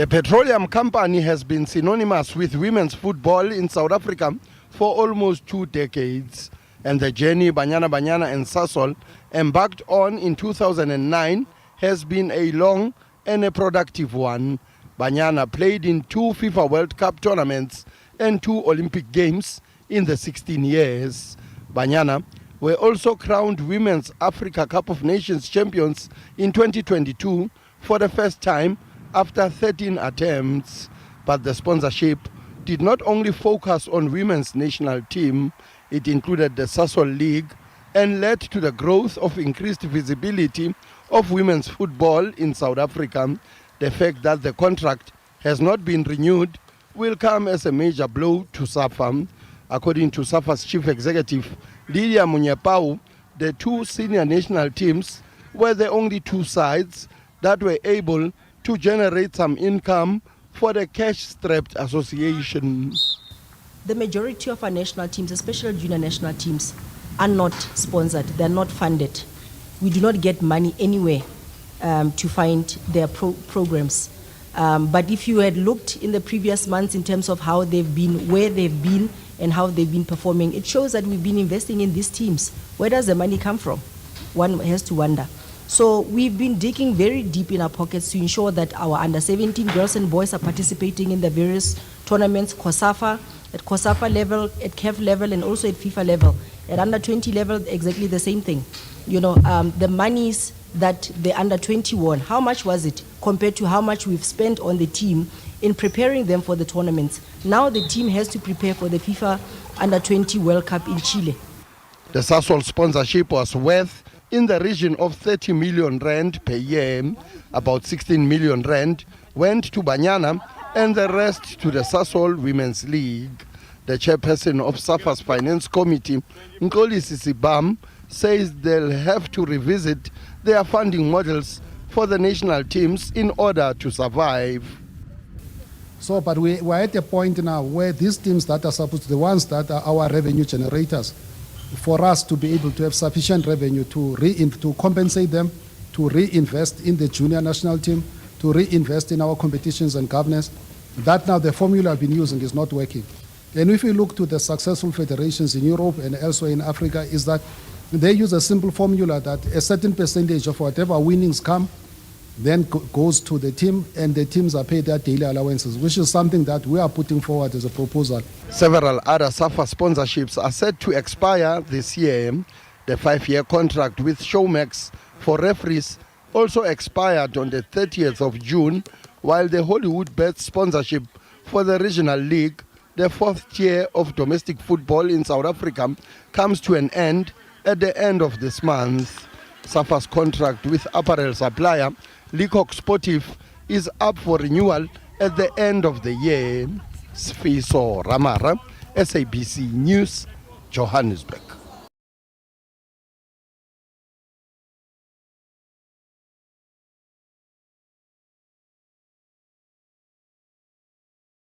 The petroleum company has been synonymous with women's football in South Africa for almost 2 decades, and the journey Banyana Banyana and Sasol embarked on in 2009 has been a long and a productive one. Banyana played in 2 FIFA World Cup tournaments and 2 Olympic Games in the 16 years. Banyana were also crowned Women's Africa Cup of Nations champions in 2022 for the first time after 13 attempts. But the sponsorship did not only focus on women's national team, it included the Sasol League and led to the growth of increased visibility of women's football in South Africa. The fact that the contract has not been renewed will come as a major blow to SAFA. According to SAFA's chief executive, Lydia Munyepau, the 2 senior national teams were the only 2 sides that were able to generate some income for the cash-strapped association. The majority of our national teams, especially junior national teams, are not sponsored. They're not funded. We do not get money anywhere to find their programs. But if you had looked in the previous months in terms of how they've been, where they've been, and how they've been performing, it shows that we've been investing in these teams. Where does the money come from? One has to wonder. So we've been digging very deep in our pockets to ensure that our under-17 girls and boys are participating in the various tournaments, COSAFA, at COSAFA level, at CAF level, and also at FIFA level. At under-20 level, exactly the same thing. You know, the monies that the under-20 won, how much was it compared to how much we've spent on the team in preparing them for the tournaments? Now the team has to prepare for the FIFA under-20 World Cup in Chile. The Sasol sponsorship was worth in the region of 30 million rand per year. About 16 million rand went to Banyana and the rest to the Sasol Women's League. The chairperson of SAFA's Finance Committee, Nkolisi Sibam, says they'll have to revisit their funding models for the national teams in order to survive. So, but we're at a point now where these teams that are supposed to, the ones that are our revenue generators, for us to be able to have sufficient revenue to compensate them, to reinvest in the junior national team, to reinvest in our competitions and governance, that now the formula I've been using is not working. And if you look to the successful federations in Europe and elsewhere in Africa, is that they use a simple formula that a certain percentage of whatever winnings come then goes to the team, and the teams are paid their daily allowances, which is something that we are putting forward as a proposal. Several other SAFA sponsorships are set to expire this year. The 5-year contract with Showmax for referees also expired on the 30th of June, while the Hollywood Bet sponsorship for the regional league, the 4th tier of domestic football in South Africa, comes to an end at the end of this month. SAFA's contract with apparel supplier Leacock Sportif is up for renewal at the end of the year. Sfiso Ramara, SABC News, Johannesburg.